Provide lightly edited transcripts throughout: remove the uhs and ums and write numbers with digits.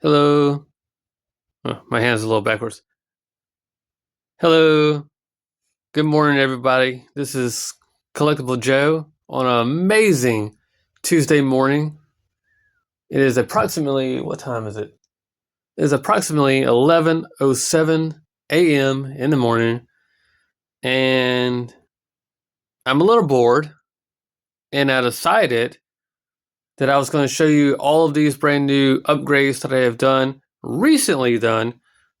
Hello. Oh, my hand's a little backwards. Hello. Good morning, everybody. This is Collectible Joe on an amazing Tuesday morning. It is approximately, what time is it? It is approximately 11:07 a.m. in the morning, and I'm a little bored, and I decided that I was going to show you all of these brand new upgrades that I have recently done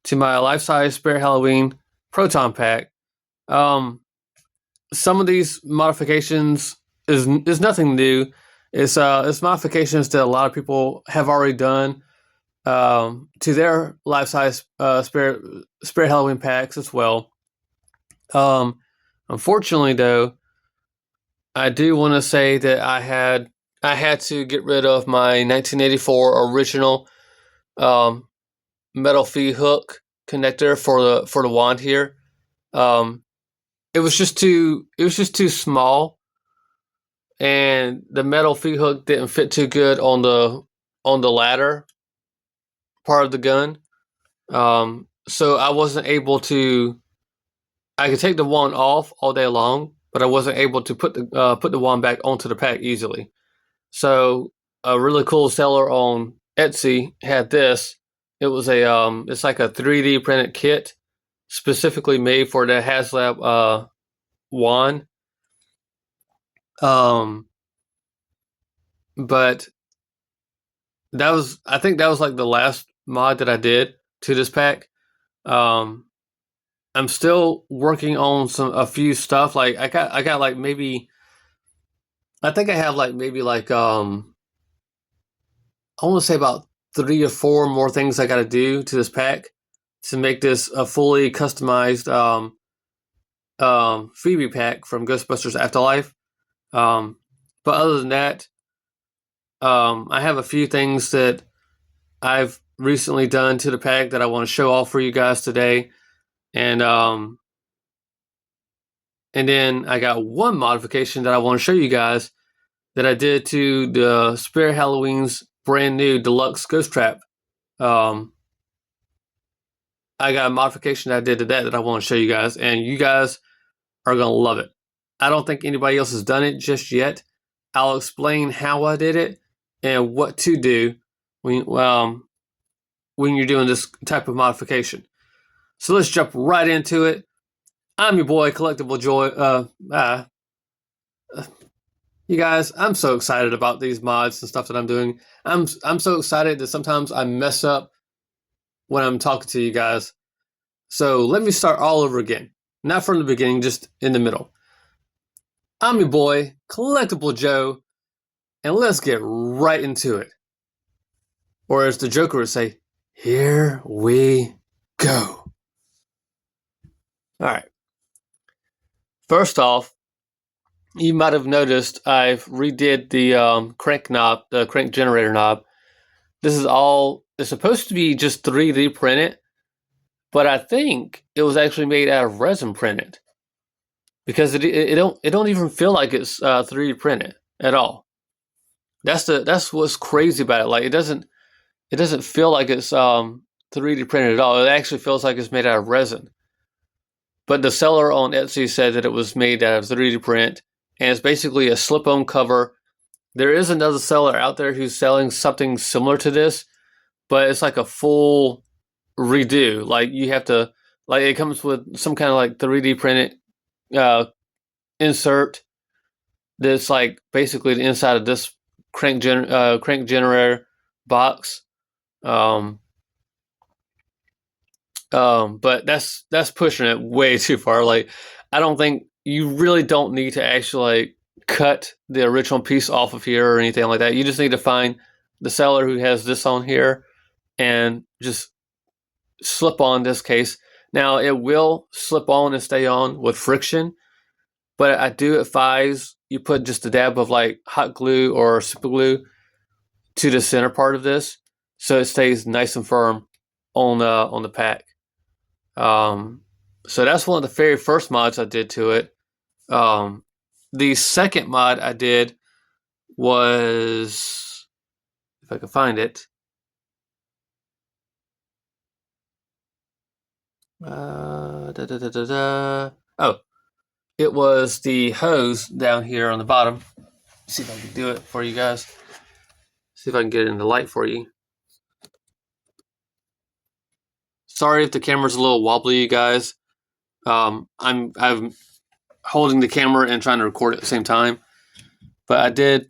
to my life-size Spare Halloween Proton pack. Um, some of these modifications is nothing new. It's modifications that a lot of people have already done to their life size spare Halloween packs as well. Um, Unfortunately, though, I do want to say that I had to get rid of my 1984 original um, metal fee hook connector for the wand here. Um, it was just too small, and the metal feet hook didn't fit too good on the ladder part of the gun. So I wasn't able to. I could take the wand off all day long, but I wasn't able to put the wand back onto the pack easily. So a really cool seller on Etsy had this. It's like a 3D printed kit specifically made for the HasLab wand. Um, but I think that was like the last mod that I did to this pack. Um, I'm still working on a few stuff. Like I got like maybe I think I have like maybe like I want to say about 3 or 4 more things I got to do to this pack to make this a fully customized Phoebe pack from Ghostbusters Afterlife. Um, but other than that, I have a few things that I've recently done to the pack that I want to show off for you guys today. And and then I got one modification that I want to show you guys that I did to the Spare Halloween's brand new deluxe ghost trap. Um, I got a modification that I did to that I want to show you guys, and you guys are gonna love it. I don't think anybody else has done it just yet. I'll explain how I did it and what to do when you're doing this type of modification. So let's jump right into it. I'm your boy Collectible Joy. You guys, I'm so excited about these mods and stuff that I'm doing. I'm so excited that sometimes I mess up when I'm talking to you guys. So let me start all over again. Not from the beginning, just in the middle. I'm your boy, Collectible Joe, and let's get right into it. Or as the Joker would say, here we go. Alright. First off, you might have noticed I've redid the crank knob, the crank generator knob. It's supposed to be just 3D printed, but I think it was actually made out of resin printed because it don't even feel like it's 3D printed at all. That's what's crazy about it. Like it doesn't feel like it's 3D printed at all. It actually feels like it's made out of resin. But the seller on Etsy said that it was made out of 3D print, and it's basically a slip-on cover. There is another seller out there who's selling something similar to this, but it's like a full redo. Like you have to, like it comes with some kind of like 3D printed uh, insert that's like basically the inside of this crank generator box. Um, but that's pushing it way too far. Like I don't think you really don't need to actually like cut the original piece off of here or anything like that. You just need to find the seller who has this on here and just slip on this case. Now it will slip on and stay on with friction, but I do advise you put just a dab of like hot glue or super glue to the center part of this so it stays nice and firm on the pack. Um, so that's one of the very first mods I did to it. The second mod I did was, if I can find it, Oh, it was the hose down here on the bottom. Let's see if I can do it for you guys. See if I can get it in the light for you. Sorry if the camera's a little wobbly, you guys. I'm holding the camera and trying to record at the same time. But I did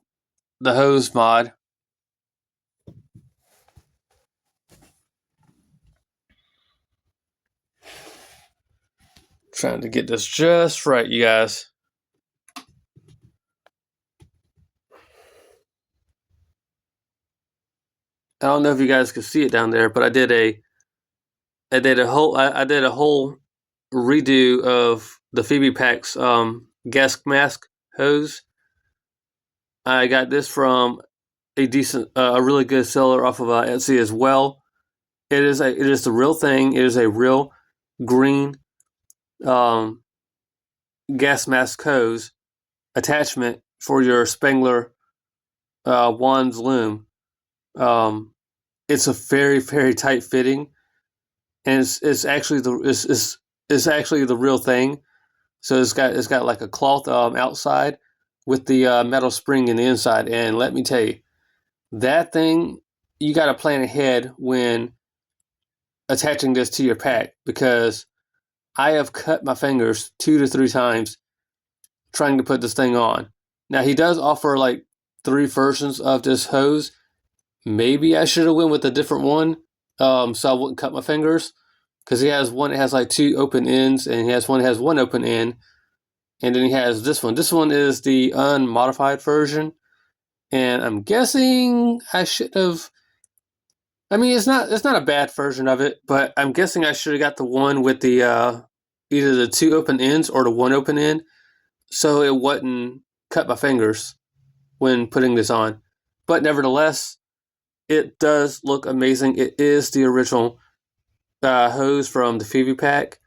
the hose mod. Trying to get this just right, you guys. I don't know if you guys can see it down there, but I did a whole redo of the Phoebe Packs gas mask hose. I got this from a really good seller off of Etsy as well. It is the real thing. It is a real green gas mask hose attachment for your Spengler Wands loom. It's a very, very tight fitting, and it's actually the real thing. So it's got like a cloth outside with the metal spring in the inside. And let me tell you, that thing, you got to plan ahead when attaching this to your pack, because I have cut my fingers 2 to 3 times trying to put this thing on. Now he does offer like 3 versions of this hose. Maybe I should have went with a different one, so I wouldn't cut my fingers. Because he has one that has like 2 open ends, and he has one that has 1 open end, and then he has this one. This one is the unmodified version, and I'm guessing I should have. I mean, it's not a bad version of it, but I'm guessing I should have got the one with the either the 2 open ends or the 1 open end, so it wouldn't cut my fingers when putting this on. But nevertheless, it does look amazing. It is the original hose from the Phoebe pack.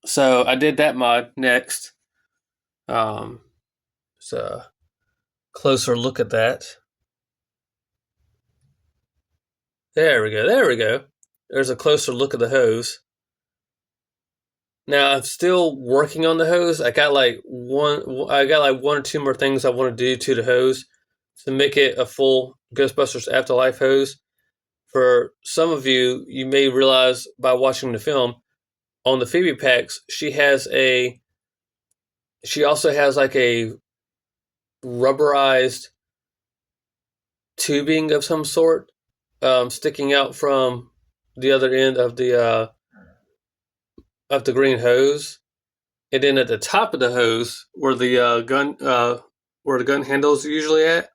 So I did that mod next. So closer look at that. There we go. There's a closer look at the hose. Now I'm still working on the hose. I got like one or two more things I want to do to the hose to make it a full Ghostbusters Afterlife hose. For some of you, you may realize by watching the film, on the Phoebe packs, she also has like a rubberized tubing of some sort sticking out from the other end of the green hose, and then at the top of the hose, where the gun handles are usually at,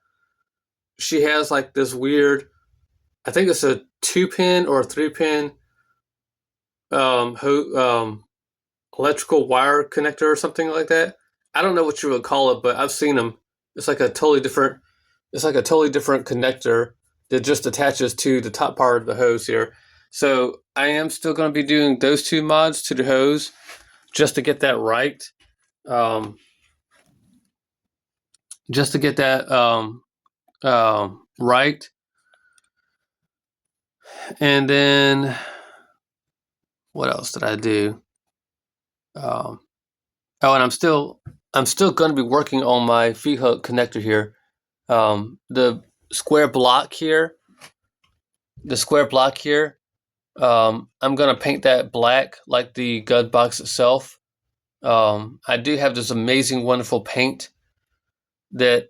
she has like this weird, I think it's a 2-pin or a 3-pin electrical wire connector or something like that. I don't know what you would call it, but I've seen them. It's like a totally different connector that just attaches to the top part of the hose here. So I am still going to be doing those 2 mods to the hose just to get that right. Right. And then what else did I do? And I'm still going to be working on my feet hook connector here. The square block here. I'm going to paint that black like the gun box itself. I do have this amazing, wonderful paint that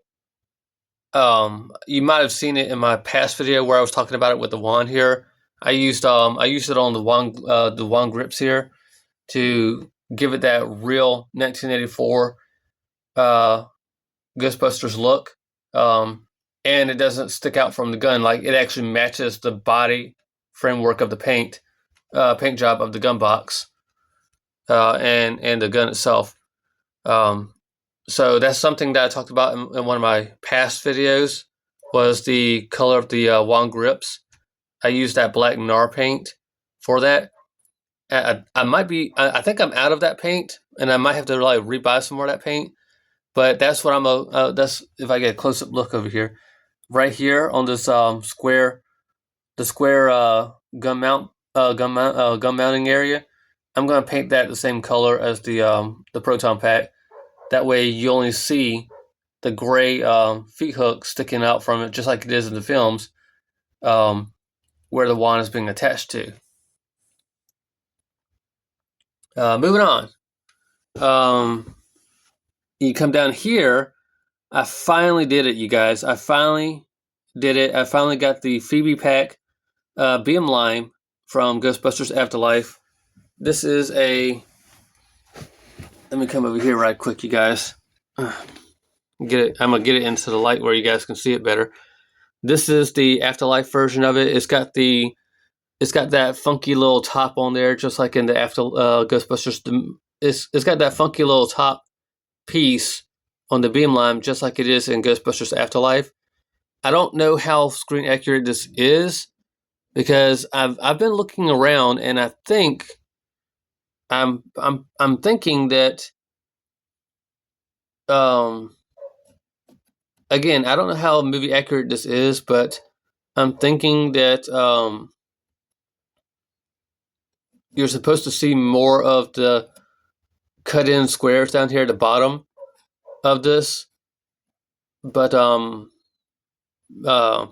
you might have seen it in my past video where I was talking about it with the wand here. I used it on the wand grips here to give it that real 1984 Ghostbusters look. And it doesn't stick out from the gun. Like, it actually matches the body framework of the paint job of the gun box and the gun itself. So that's something that I talked about in one of my past videos, was the color of the wand grips. I used that black NAR paint for that. I think I'm out of that paint, and I might have to like rebuy some more of that paint. But that's what that's if I get a close-up look over here. Right here on this square gun mount gun mounting area. I'm gonna paint that the same color as the proton pack. That way, you only see the gray feet hook sticking out from it, just like it is in the films, um, where the wand is being attached to. Moving on. You come down here. I finally did it, you guys. I finally did it. I finally got the Phoebe pack BM Lime from Ghostbusters Afterlife. This is a. Let me come over here right quick, you guys. Get it. I'm gonna get it into the light where you guys can see it better. This is the Afterlife version of it. It's got that funky little top on there, just like in the Ghostbusters. It's got that funky little top piece on the beam line, just like it is in Ghostbusters Afterlife. I don't know how screen accurate this is because I've been looking around, and I think I'm thinking that again, I don't know how movie accurate this is, but I'm thinking that you're supposed to see more of the cut in squares down here at the bottom of this, but uh,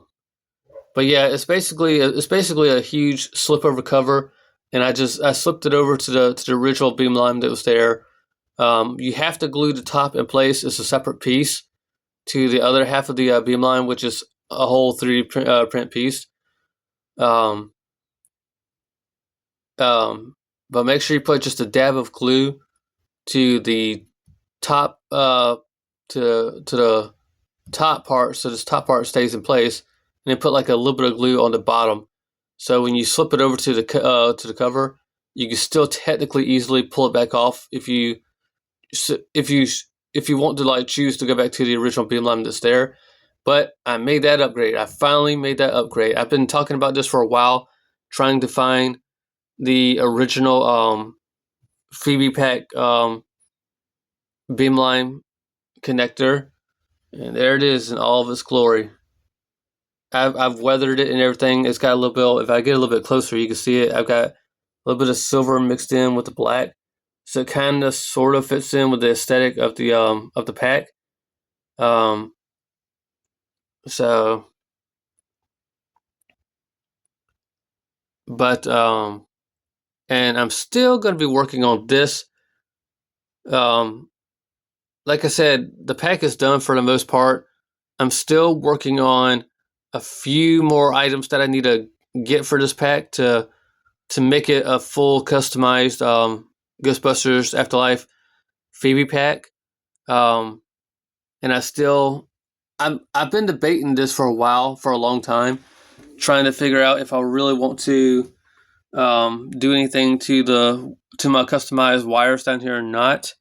but yeah, it's basically a huge slip over cover, and I slipped it over to the original beam line that was there. You have to glue the top in place as a separate piece to the other half of the beam line, which is a whole 3D print piece. Um, but make sure you put just a dab of glue to the top to the top part, so this top part stays in place, and then put like a little bit of glue on the bottom. So when you slip it over to the cover, you can still technically easily pull it back off if you if you if you want to like choose to go back to the original beam line that's there. But I made that upgrade. I finally made that upgrade. I've been talking about this for a while, trying to find the original Phoebe pack beamline connector, and there it is in all of its glory. I've weathered it and everything. It's got a little bit. If I get a little bit closer, you can see it. I've got a little bit of silver mixed in with the black, so it kind of sort of fits in with the aesthetic of the pack. Um, so, but and I'm still going to be working on this. Like I said, the pack is done for the most part. I'm still working on a few more items that I need to get for this pack to make it a full customized Ghostbusters Afterlife Phoebe pack. And I've been debating this for a while, for a long time, trying to figure out if I really want to do anything to my customized wires down here or not.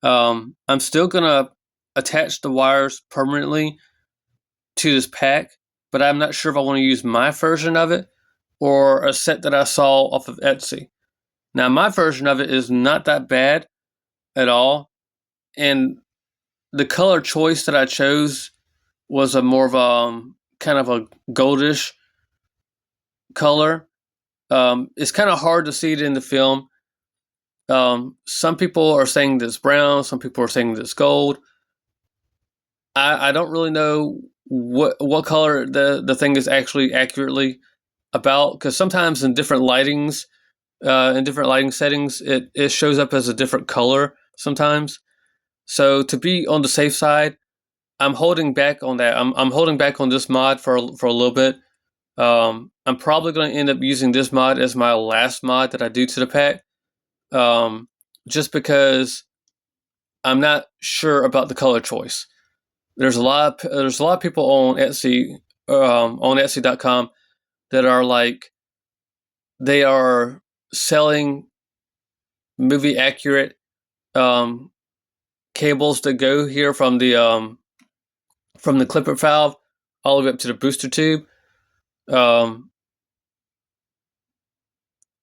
I'm still gonna attach the wires permanently to this pack, but I'm not sure if I want to use my version of it or a set that I saw off of Etsy. Now, my version of it is not that bad at all, and the color choice that I chose was a more of a kind of a goldish color. It's kind of hard to see it in the film. Some people are saying that it's brown, some people are saying that it's gold. I don't really know what color the thing is actually accurately about, because sometimes in different lightings, in different lighting settings, it shows up as a different color sometimes. So to be on the safe side, I'm holding back on that. I'm holding back on this mod for a little bit. I'm probably going to end up using this mod as my last mod that I do to the pack, just because I'm not sure about the color choice. There's a lot of people on Etsy, on Etsy.com, that are like, they are selling movie accurate cables that go here from the clipper valve all the way up to the booster tube. But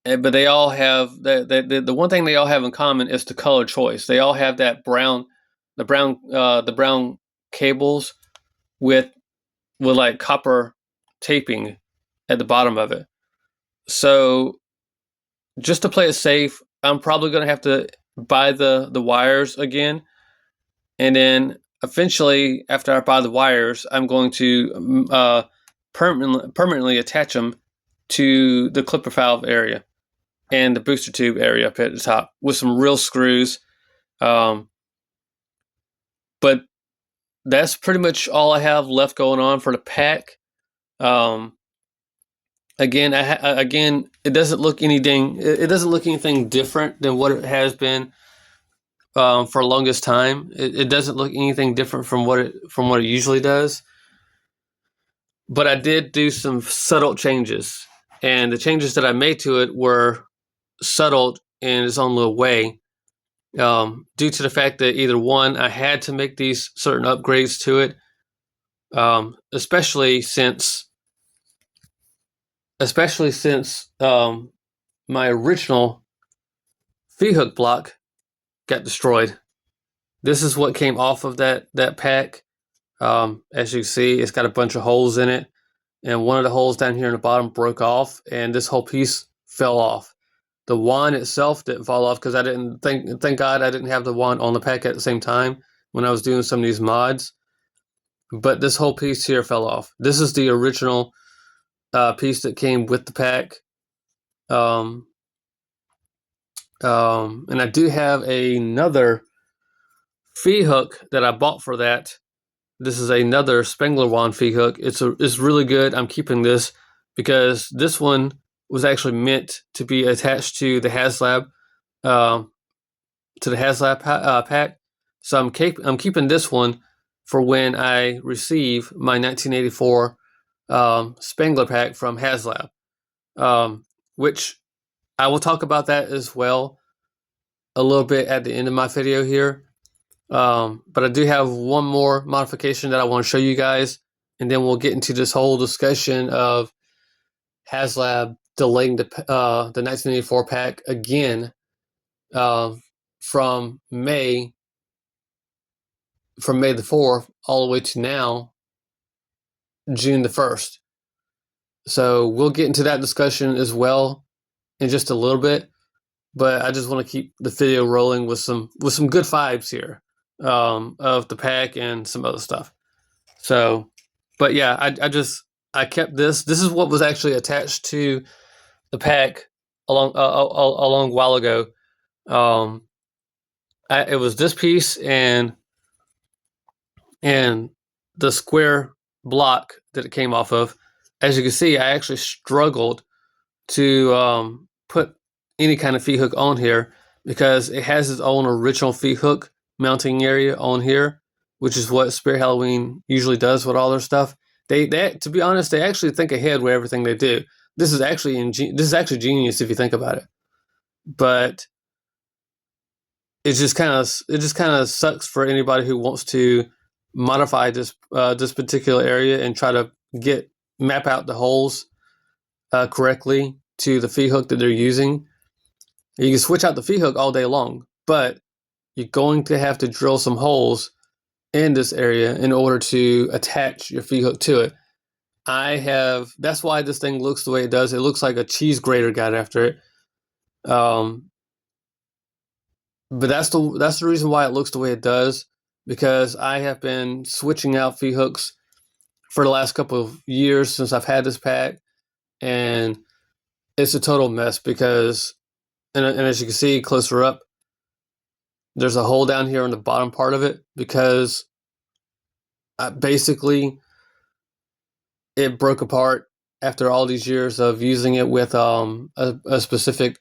they all have the one thing they all have in common is the color choice. They all have that the brown cables with like copper taping at the bottom of it. So just to play it safe, I'm probably going to have to buy the wires again, and then eventually, after I buy the wires, I'm going to permanently attach them to the clipper valve area and the booster tube area up at the top with some real screws. But that's pretty much all I have left going on for the pack. Again, it doesn't look anything. It doesn't look anything different than what it has been for the longest time. It doesn't look anything different from what it usually does. But I did do some subtle changes, and the changes that I made to it were subtle in its own little way. Due to the fact that either one, I had to make these certain upgrades to it, especially since my original V-hook block got destroyed. This is what came off of that pack. As you see, it's got a bunch of holes in it, and one of the holes down here in the bottom broke off, and this whole piece fell off. The wand itself didn't fall off because I didn't thank God I didn't have the wand on the pack at the same time when I was doing some of these mods. But this whole piece here fell off. This is the original piece that came with the pack. And I do have another V-hook that I bought for that. This is another Spengler wand V-hook. It's really good. I'm keeping this because this one was actually meant to be attached to the HasLab pack. So I'm keeping this one for when I receive my 1984 Spengler pack from HasLab, which I will talk about that as well a little bit at the end of my video here. But I do have one more modification that I want to show you guys, and then we'll get into this whole discussion of HasLab delaying the 1984 pack again from May the 4th all the way to now, June the 1st. So we'll get into that discussion as well in just a little bit. But I just want to keep the video rolling with some good vibes here of the pack and some other stuff. So, but yeah, I kept this. This is what was actually attached to the pack a long while ago. It was this piece and the square block that it came off of. As you can see, I actually struggled to put any kind of V-hook on here because it has its own original V-hook mounting area on here, which is what Spirit Halloween usually does with all their stuff. They to be honest, they actually think ahead with everything they do. This is actually genius if you think about it. But it just kind of sucks for anybody who wants to modify this particular area and try to map out the holes correctly to the V-hook that they're using. You can switch out the V-hook all day long, but you're going to have to drill some holes in this area in order to attach your V-hook to it. That's why this thing looks the way it does. It looks like a cheese grater got after it. But that's the reason why it looks the way it does, because I have been switching out V-hooks for the last couple of years since I've had this pack, and it's a total mess because, and as you can see closer up, there's a hole down here on the bottom part of it because basically it broke apart after all these years of using it with a specific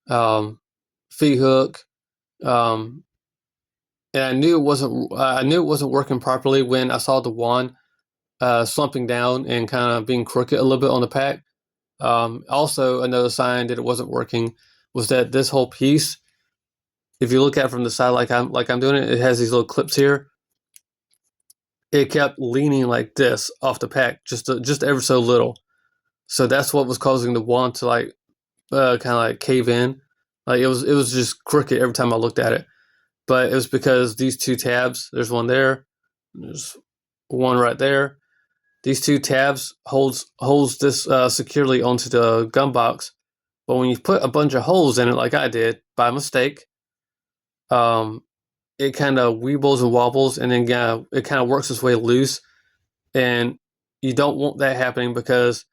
V-hook. And I knew it wasn't working properly when I saw the wand slumping down and kind of being crooked a little bit on the pack. Also, another sign that it wasn't working was that this whole piece, if you look at it from the side like I'm doing it, it has these little clips here. It kept leaning like this off the pack, just ever so little. So that's what was causing the wand to kind of like cave in. Like it was just crooked every time I looked at it. But it was because these two tabs, there's one there, there's one right there. These two tabs holds this securely onto the gun box, But when you put a bunch of holes in it, like I did by mistake, it kind of weebles and wobbles, and then it kind of works its way loose. And you don't want that happening, because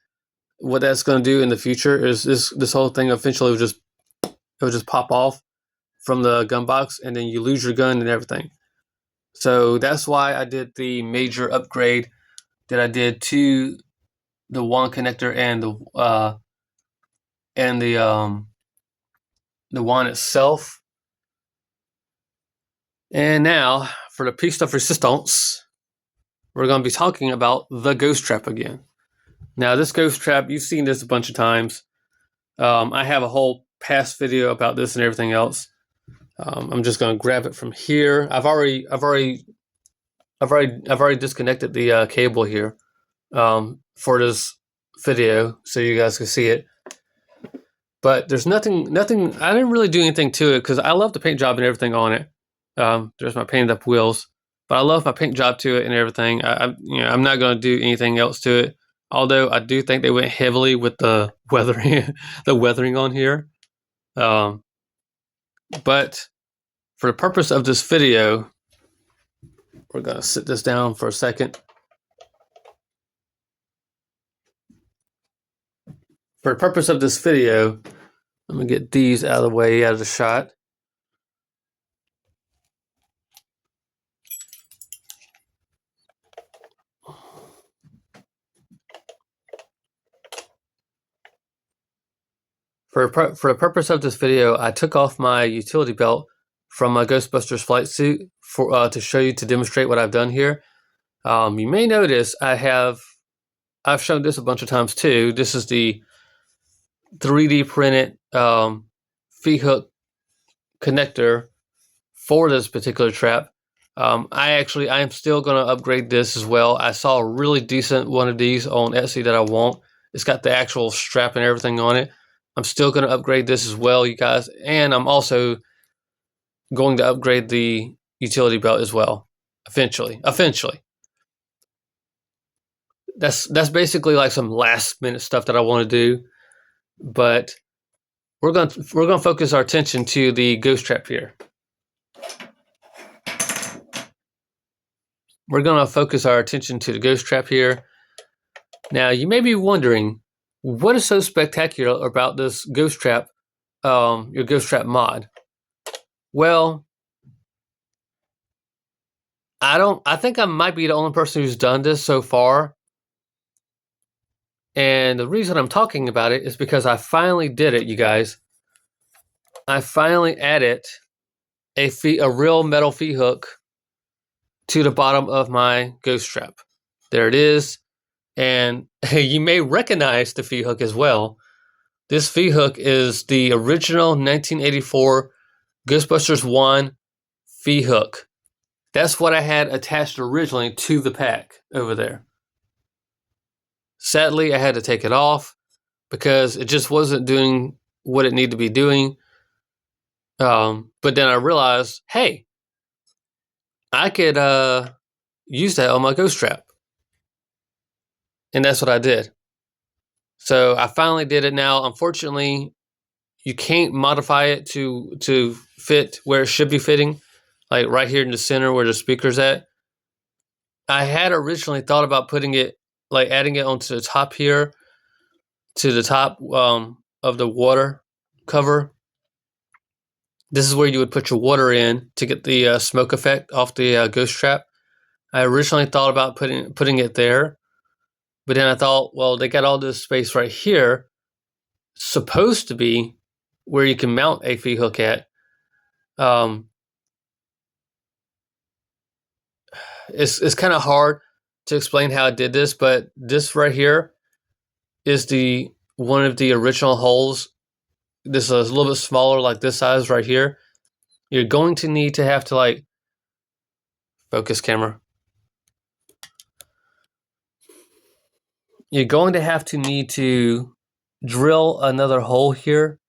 what that's going to do in the future is this whole thing eventually will just pop off from the gun box, and then you lose your gun and everything. So that's why I did the major upgrade that I did to the wand connector and the wand itself. And now for the piece of resistance, we're going to be talking about the ghost trap again. Now, this ghost trap, you've seen this a bunch of times. I have a whole past video about this and everything else. I'm just going to grab it from here. I've already disconnected the cable here for this video, so you guys can see it. But there's nothing. I didn't really do anything to it because I love the paint job and everything on it. There's my painted up wheels, but I love my paint job to it and everything. I'm not going to do anything else to it. Although I do think they went heavily with the weathering, the weathering on here. But for the purpose of this video, we're going to sit this down for a second. For the purpose of this video, I'm going to get these out of the way, out of the shot. For the purpose of this video, I took off my utility belt from my Ghostbusters flight suit to show you, to demonstrate what I've done here. You may notice I've shown this a bunch of times too. This is the 3D printed V-hook connector for this particular trap. I am still going to upgrade this as well. I saw a really decent one of these on Etsy that I want. It's got the actual strap and everything on it. I'm still going to upgrade this as well, you guys. And I'm also going to upgrade the utility belt as well. Eventually. That's basically like some last minute stuff that I want to do. But we're going to focus our attention to the ghost trap here. We're going to focus our attention to the ghost trap here. Now, you may be wondering, what is so spectacular about this ghost trap, your ghost trap mod? Well, I think I might be the only person who's done this so far. And the reason I'm talking about it is because I finally did it, you guys. I finally added a real metal V-hook to the bottom of my ghost trap. There it is. And you may recognize the V-hook as well. This V-hook is the original 1984 Ghostbusters 1 V-hook. That's what I had attached originally to the pack over there. Sadly, I had to take it off because it just wasn't doing what it needed to be doing. But then I realized, hey, I could use that on my ghost trap. And that's what I did. So I finally did it now. Unfortunately, you can't modify it to fit where it should be fitting, like right here in the center where the speaker's at. I had originally thought about putting it, like adding it onto the top here, to the top of the water cover. This is where you would put your water in to get the smoke effect off the ghost trap. I originally thought about putting it there. But then I thought, well, they got all this space right here, supposed to be where you can mount a V-hook at. It's kind of hard to explain how I did this, but this right here is one of the original holes. This is a little bit smaller, like this size right here. You're going to need to have to, like, focus camera. You're going to need to drill another hole here,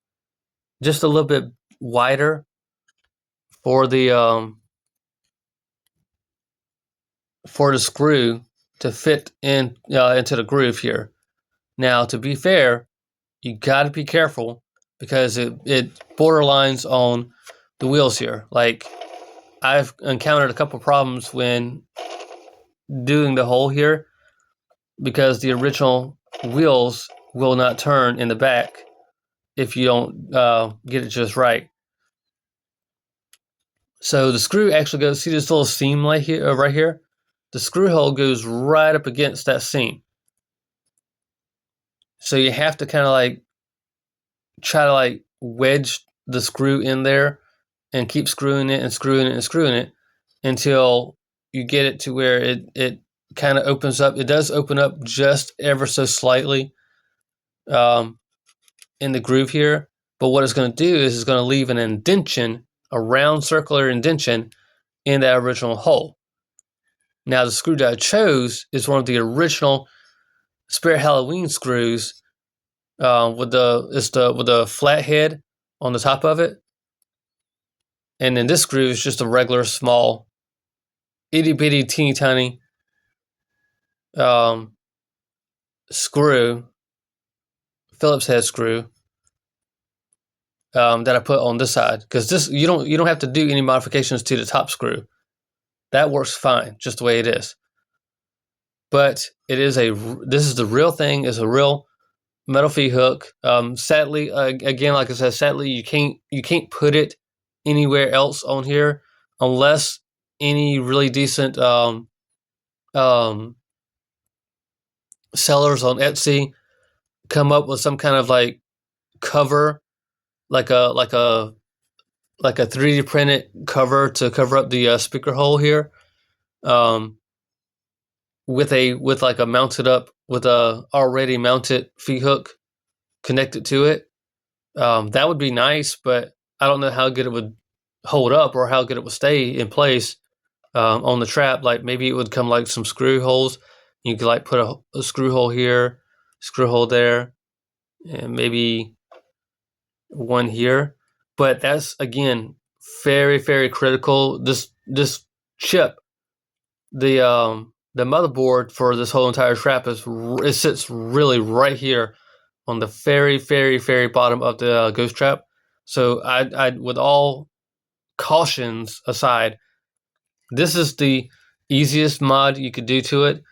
just a little bit wider, for the screw to fit into the groove here. Now, to be fair, you got to be careful because it borderlines on the wheels here. Like, I've encountered a couple problems when doing the hole here because the original wheels will not turn in the back if you don't get it just right. So the screw actually goes, see this little seam right here? The screw hole goes right up against that seam. So you have to kind of like try to like wedge the screw in there and keep screwing it and screwing it and screwing it until you get it to where it kind of opens up. It does open up just ever so slightly in the groove here. But what it's going to do is it's going to leave an indentation, a round circular indentation in that original hole. Now, the screw that I chose is one of the original Spirit Halloween screws with the flat head on the top of it. And then this screw is just a regular small, itty bitty, teeny tiny screw, Phillips head screw that I put on this side, because this you don't have to do any modifications to the top screw. That works fine, just the way it is. But this is the real thing. It's a real metal feed hook. Sadly, again, like I said, sadly you can't put it anywhere else on here unless any really decent sellers on Etsy come up with some kind of like cover, like a 3D printed cover to cover up the speaker hole here, with like a mounted up with a already mounted feed hook connected to it. That would be nice, but I don't know how good it would hold up or how good it would stay in place on the trap. Like maybe it would come like some screw holes. You could like put a screw hole here, screw hole there, and maybe one here. But that's again very, very critical. This chip, the motherboard for this whole entire trap it sits really right here on the very, very, very bottom of the ghost trap. So I with all cautions aside, this is the easiest mod you could do to it,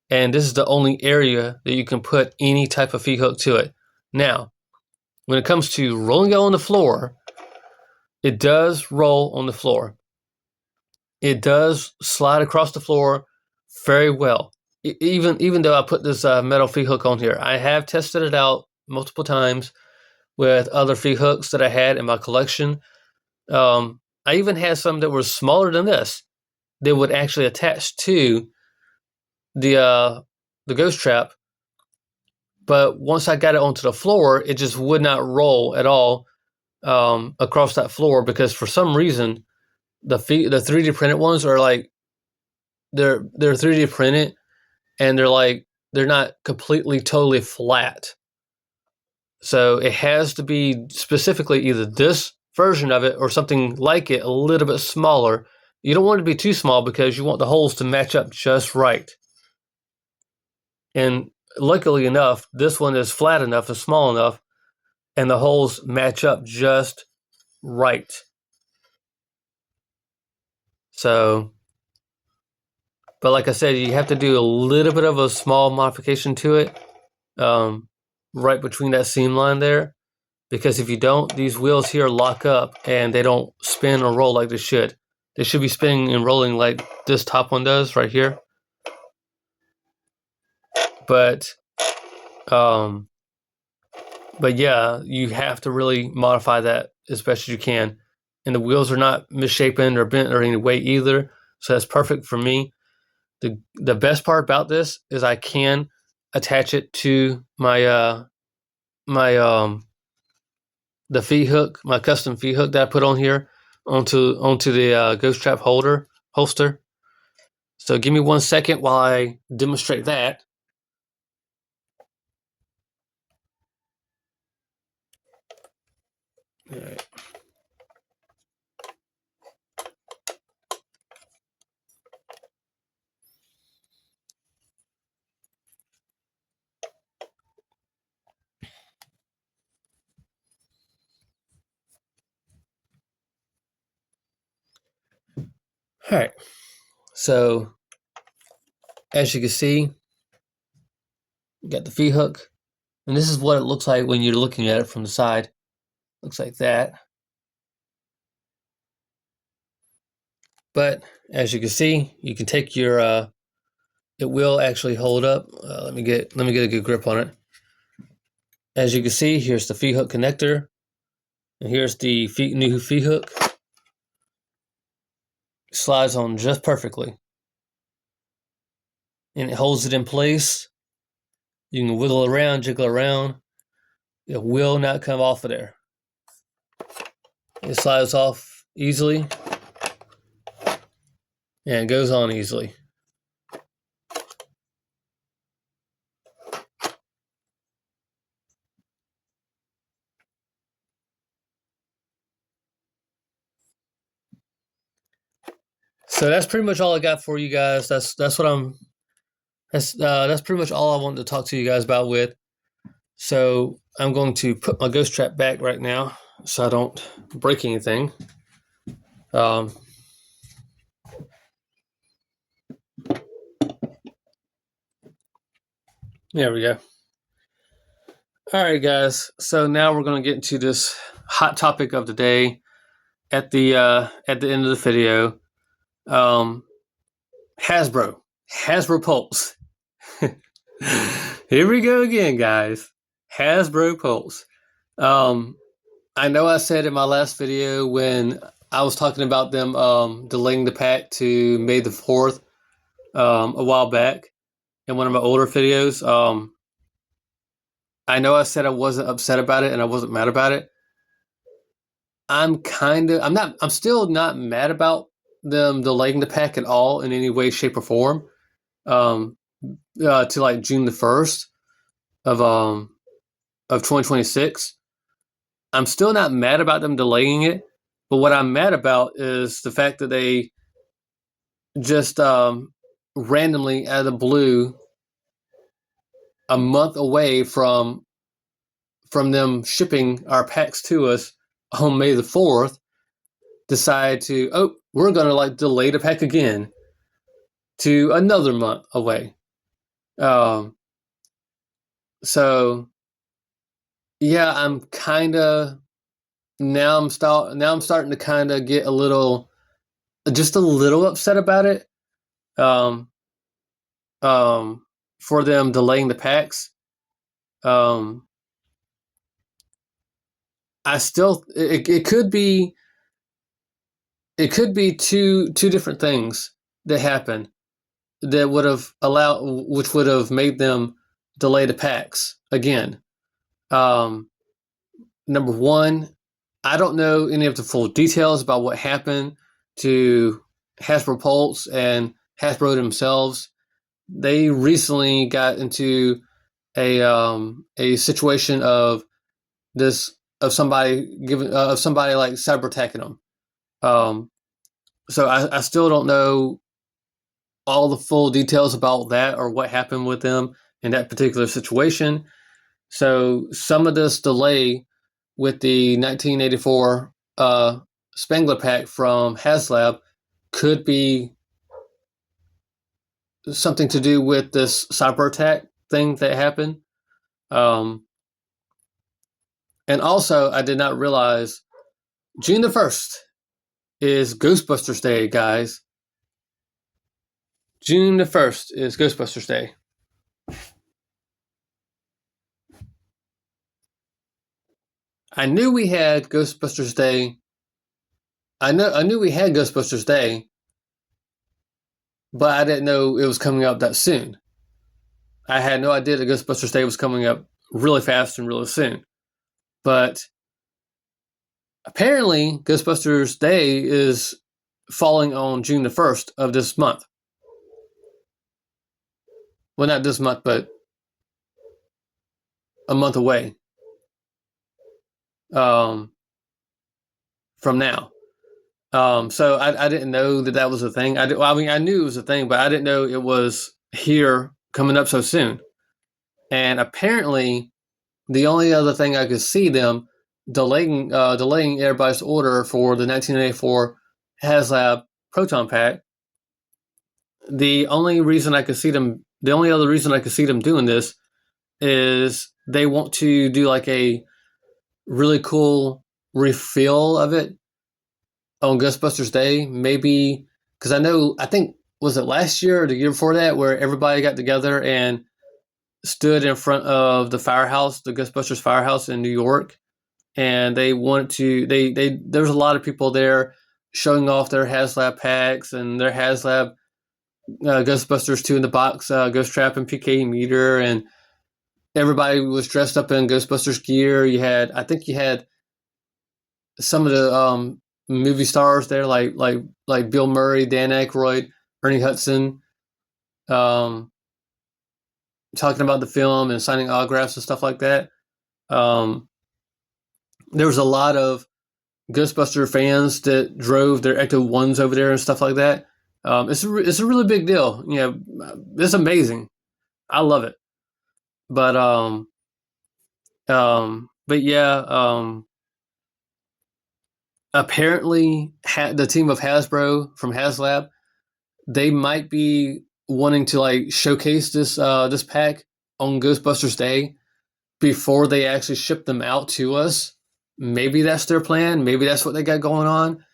and this is the only area that you can put any type of feed hook to it. Now, when it comes to rolling it on the floor, it does roll on the floor. It does slide across the floor very well. Even though I put this metal feed hook on here, I have tested it out multiple times with other feed hooks that I had in my collection. I even had some that were smaller than this. They would actually attach to the ghost trap, but once I got it onto the floor, it just would not roll at all across that floor, because for some reason the 3D printed ones are like they're 3D printed, and they're not completely totally flat. So it has to be specifically either this version of it or something like it, a little bit smaller. You don't want it to be too small because you want the holes to match up just right. And luckily enough, this one is flat enough and small enough, and the holes match up just right. So, but like I said, you have to do a little bit of a small modification to it, right between that seam line there. Because if you don't, these wheels here lock up and they don't spin or roll like they should. They should be spinning and rolling like this top one does right here. But yeah, you have to really modify that as best as you can. And the wheels are not misshapen or bent or any way either, so that's perfect for me. The best part about this is I can attach it to my the feed hook, my custom feed hook that I put on here onto the ghost trap holster. So give me 1 second while I demonstrate that. All right. All right. So as you can see, you got the V-hook, and this is what it looks like when you're looking at it from the side. Looks like that. But as you can see, you can take your it will actually hold up. Let me get a good grip on it. As you can see, here's the V-hook connector, and here's the new V-hook. Slides on just perfectly, and it holds it in place. You can wiggle around, jiggle around. It will not come off of there. It slides off easily, and it goes on easily. So that's pretty much all I got for you guys. That's pretty much all I wanted to talk to you guys about with. So I'm going to put my ghost trap back right now so I don't break anything. There we go. All right, guys. So now we're going to get into this hot topic of the day at the end of the video. Hasbro Pulse. Here we go again, guys. Hasbro Pulse. I know I said in my last video when I was talking about them delaying the pack to May the 4th a while back in one of my older videos. I know I said I wasn't upset about it and I wasn't mad about it. I'm still not mad about them delaying the pack at all in any way, shape, or form. To like June the 1st of 2026. I'm still not mad about them delaying it, but what I'm mad about is the fact that they just randomly out of the blue, a month away from them shipping our packs to us on May the 4th, decide to, we're going to like delay the pack again to another month away. So yeah, I'm kind of now I'm starting to kind of get just a little upset about it. For them delaying the packs. I still it could be two different things that happen that which would have made them delay the packs again. Number one, I don't know any of the full details about what happened to Hasbro Pulse and Hasbro themselves. They recently got into a situation of somebody like cyber attacking them. So I still don't know all the full details about that or what happened with them in that particular situation. So some of this delay with the 1984 Spangler pack from HasLab could be something to do with this cyber attack thing that happened. And also, I did not realize June the 1st is Ghostbusters Day, guys. June the 1st is Ghostbusters Day. I knew we had Ghostbusters Day. I knew we had Ghostbusters Day, but I didn't know it was coming up that soon. I had no idea that Ghostbusters Day was coming up really fast and really soon. But apparently, Ghostbusters Day is falling on June the 1st of this month. Well, not this month, but a month away from now. So I didn't know that was a thing. I knew it was a thing, but I didn't know it was here coming up so soon. And apparently, the only other thing I could see them delaying everybody's order for the 1984 HasLab proton pack. The only reason I could see them, the only other reason I could see them doing this is they want to do like a really cool refill of it on Ghostbusters Day. Maybe because I think was it last year or the year before that where everybody got together and stood in front of the firehouse, the Ghostbusters firehouse in New York, and they wanted to. There's a lot of people there showing off their HasLab packs and their HasLab Ghostbusters 2 in the box, Ghost Trap and PK meter, and everybody was dressed up in Ghostbusters gear. I think you had some of the movie stars there, like Bill Murray, Dan Aykroyd, Ernie Hudson, talking about the film and signing autographs and stuff like that. There was a lot of Ghostbuster fans that drove their Ecto Ones over there and stuff like that. It's a really big deal. It's amazing. I love it. But but yeah. Apparently, the team of Hasbro from HasLab, they might be wanting to like showcase this pack on Ghostbusters Day before they actually ship them out to us. Maybe that's their plan. Maybe that's what they got going on.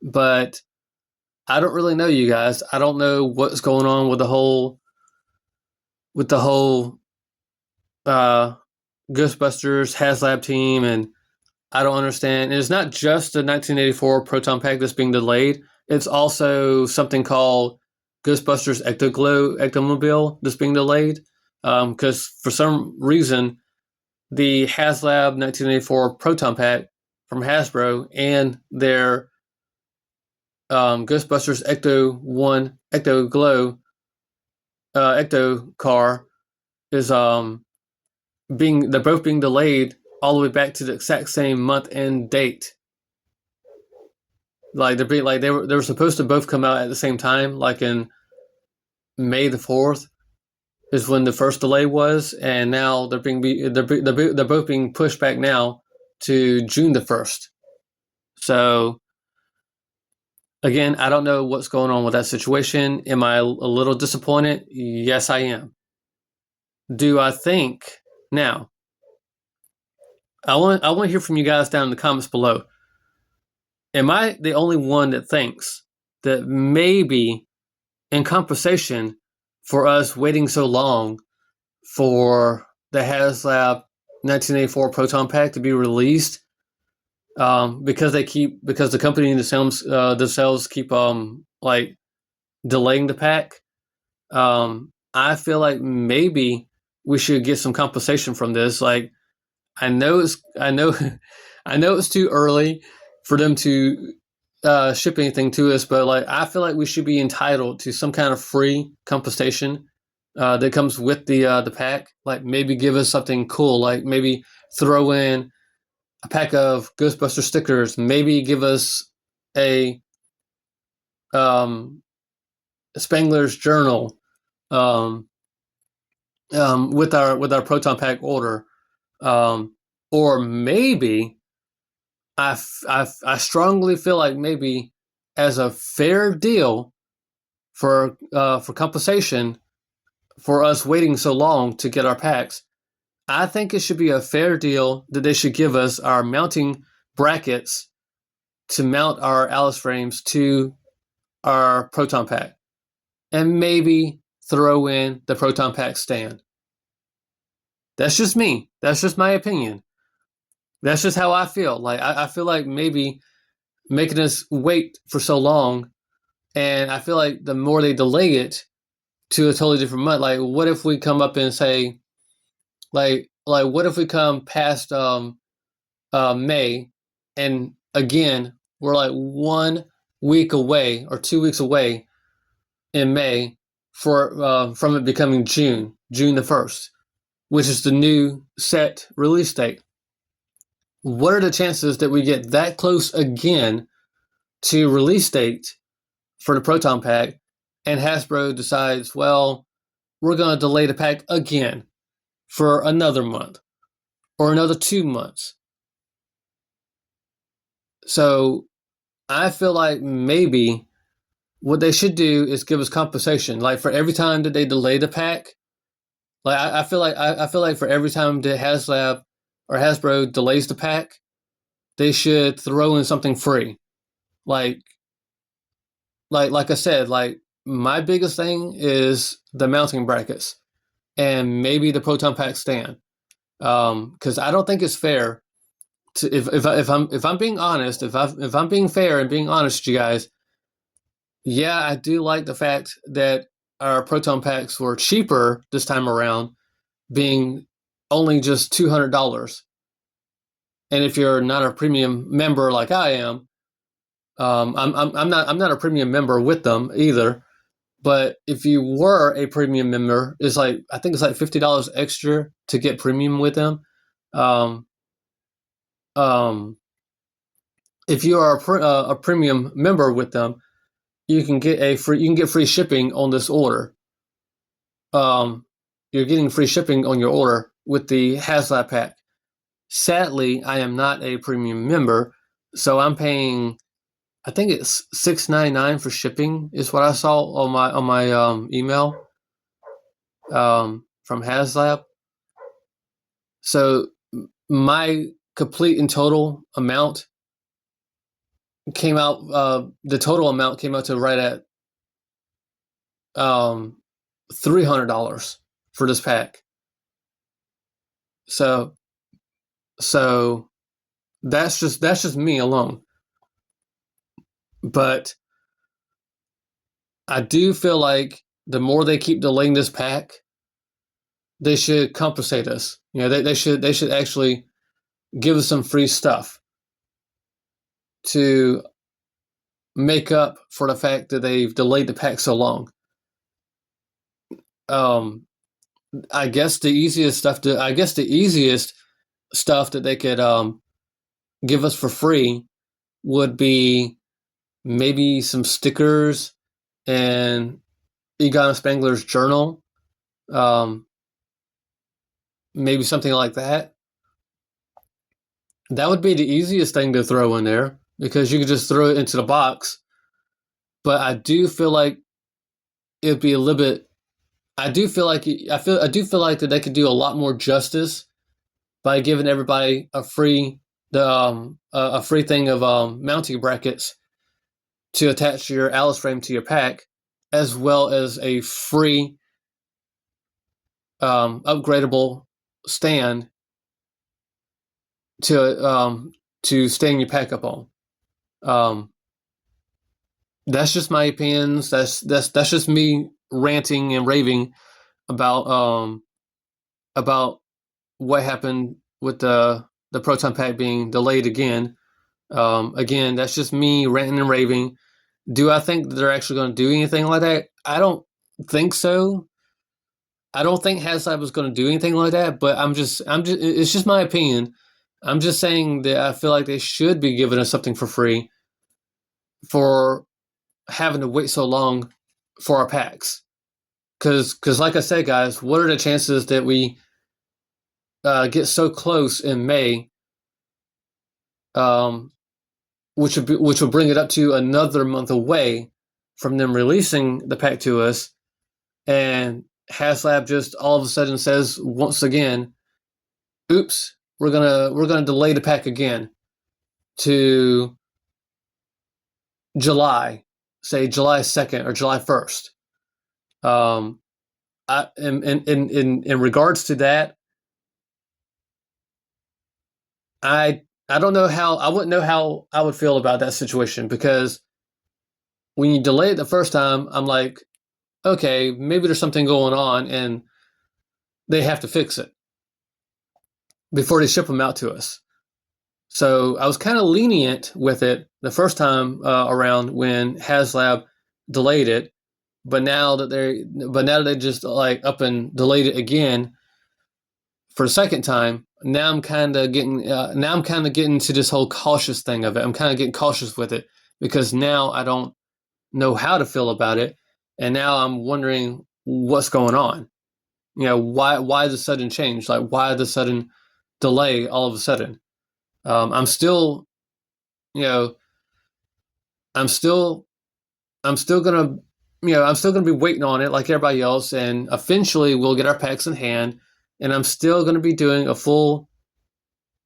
But I don't really know, you guys. I don't know what's going on with the whole Ghostbusters HasLab team, and I don't understand. And it's not just the 1984 Proton Pack that's being delayed. It's also something called Ghostbusters Ectomobile that's being delayed. Because for some reason, the HasLab 1984 Proton Pack from Hasbro and their Ghostbusters Ecto Glow Ecto car is they're both being delayed all the way back to the exact same month and date. Like they were supposed to both come out at the same time, like in May the 4th is when the first delay was, and now they're both being pushed back now to June the 1st. So again, I don't know what's going on with that situation. Am I a little disappointed? Yes, I am. Do I think now? I want to hear from you guys down in the comments below. Am I the only one that thinks that maybe in compensation for us waiting so long for the HasLab 1984 Proton Pack to be released, because the company themselves keep like delaying the pack, I feel like maybe we should get some compensation from this. Like, I know it's too early for them to ship anything to us, but like I feel like we should be entitled to some kind of free compensation that comes with the pack. Like maybe give us something cool, like maybe throw in a pack of Ghostbuster stickers. Maybe give us a Spangler's journal with our Proton Pack order, or maybe I strongly feel like maybe as a fair deal for compensation for us waiting so long to get our packs, I think it should be a fair deal that they should give us our mounting brackets to mount our Alice frames to our Proton Pack, and maybe throw in the Proton Pack stand. That's just me. That's just my opinion. That's just how I feel. Like I feel like maybe making us wait for so long, and I feel like the more they delay it to a totally different month, like what if we come up and say, like what if we come past May, and again we're like 1 week away or 2 weeks away in May from it becoming June the 1st, which is the new set release date. What are the chances that we get that close again to release date for the Proton Pack, and Hasbro decides, well, we're going to delay the pack again for another month or another 2 months? So I feel like maybe what they should do is give us compensation. Like for every time that they delay the pack, like I feel like I feel like for every time that HasLab or Hasbro delays the pack, they should throw in something free. Like like I said, like my biggest thing is the mounting brackets and maybe the proton pack stand. Because I don't think it's fair to if I'm being honest, if I'm being fair and being honest with you guys, yeah, I do like the fact that our proton packs were cheaper this time around, being only just $200. And if you're not a premium member like I am, I'm not a premium member with them either. But if you were a premium member, it's like I think it's like $50 extra to get premium with them. Um, um, if you are a premium member with them, you can get free shipping on this order. Um, you're getting free shipping on your order with the HasLab pack. Sadly, I am not a premium member, so I'm paying. I think it's $6.99 for shipping is what I saw on my email from HasLab. So my complete and total amount came out. The total amount came out to right at $300 for this pack. So so that's just me alone. But I do feel like the more they keep delaying this pack, they should compensate us. You know, they should actually give us some free stuff to make up for the fact that they've delayed the pack so long. I guess the easiest stuff that they could give us for free would be maybe some stickers and Egon Spengler's journal, um, maybe something like that. That would be the easiest thing to throw in there because you could just throw it into the box. But I do feel like it'd be a little bit. I do feel like that they could do a lot more justice by giving everybody a free a free thing of mounting brackets to attach your Alice frame to your pack, as well as a free upgradable stand to stand your pack up on. Um, that's just my opinions. That's just me ranting and raving about what happened with the proton pack being delayed again. Again, that's just me ranting and raving. Do I think that they're actually going to do anything like that? I don't think so. I don't think HasLab was going to do anything like that, but it's just my opinion. I'm just saying that I feel like they should be giving us something for free for having to wait so long for our packs. Because like I said, guys, what are the chances that we get so close in May, which will bring it up to another month away from them releasing the pack to us, and HasLab just all of a sudden says once again, "Oops, we're gonna delay the pack again to July, say July 2nd or July 1st." In regards to that, I don't know how I wouldn't know how I would feel about that situation because when you delay it the first time, I'm like, okay, maybe there's something going on and they have to fix it before they ship them out to us. So I was kind of lenient with it the first time around when HasLab delayed it, but now that they just like up and delayed it again for the second time, now I'm kind of getting to this whole cautious thing of it. I'm kind of getting cautious with it because now I don't know how to feel about it, and now I'm wondering what's going on. You know, why the sudden change? Like why the sudden delay all of a sudden? I'm still, you know, I'm still I'm still gonna, I'm still gonna be waiting on it like everybody else, and eventually we'll get our packs in hand. And I'm still gonna be doing a full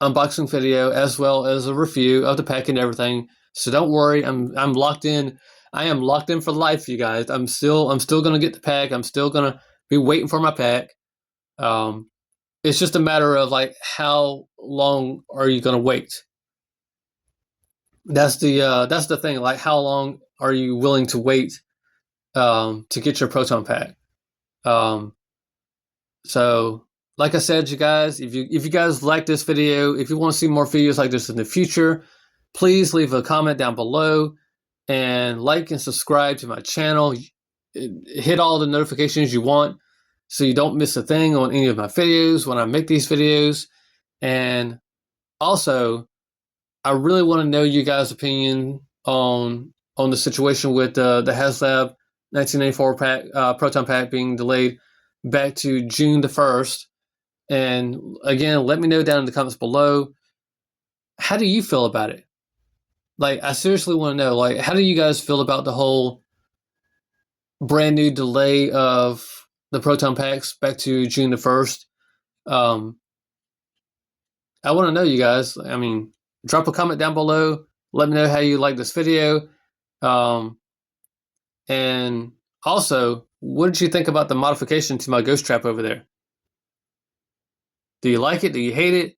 unboxing video as well as a review of the pack and everything. So don't worry, I'm locked in. I am locked in for life, you guys. I'm still gonna get the pack. I'm still gonna be waiting for my pack. Um, it's just a matter of like how long are you gonna wait? That's the thing. Like how long are you willing to wait to get your proton pack? Um, so like I said, you guys, if you guys like this video, if you want to see more videos like this in the future, please leave a comment down below and like and subscribe to my channel. Hit all the notifications you want so you don't miss a thing on any of my videos when I make these videos. And also, I really want to know you guys' opinion on the situation with the HasLab 1984 pack, proton pack being delayed back to June the 1st. And again, let me know down in the comments below. How do you feel about it? Like, I seriously want to know, like, how do you guys feel about the whole brand new delay of the proton packs back to June the 1st? Um, I want to know, you guys. I mean, drop a comment down below. Let me know how you like this video. Um, and also, what did you think about the modification to my ghost trap over there? Do you like it? Do you hate it?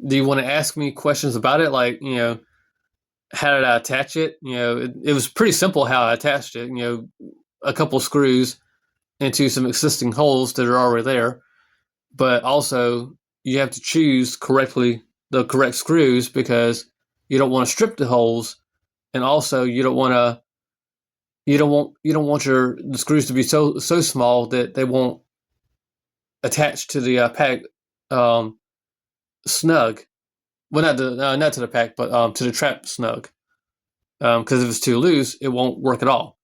Do you want to ask me questions about it? Like, how did I attach it? It was pretty simple how I attached it. A couple screws into some existing holes that are already there. But also, you have to choose correctly the correct screws because you don't want to strip the holes, and also you don't want the screws to be so small that they won't attach to the pack snug. Well, not to the pack, but to the trap snug. Because if it's too loose, it won't work at all.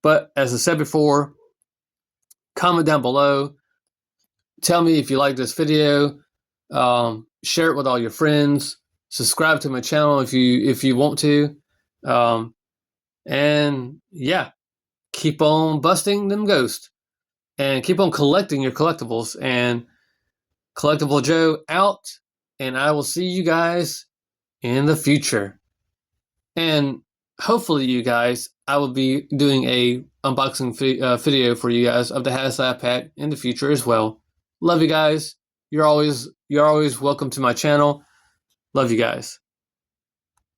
But as I said before, comment down below. Tell me if you like this video. Share it with all your friends. Subscribe to my channel if you want to. And yeah, keep on busting them ghosts. And keep on collecting your collectibles. And Collectible Joe out. And I will see you guys in the future. And hopefully, you guys, I will be doing a unboxing video for you guys of the HasLab pack in the future as well. Love you guys. You're always welcome to my channel. Love you guys.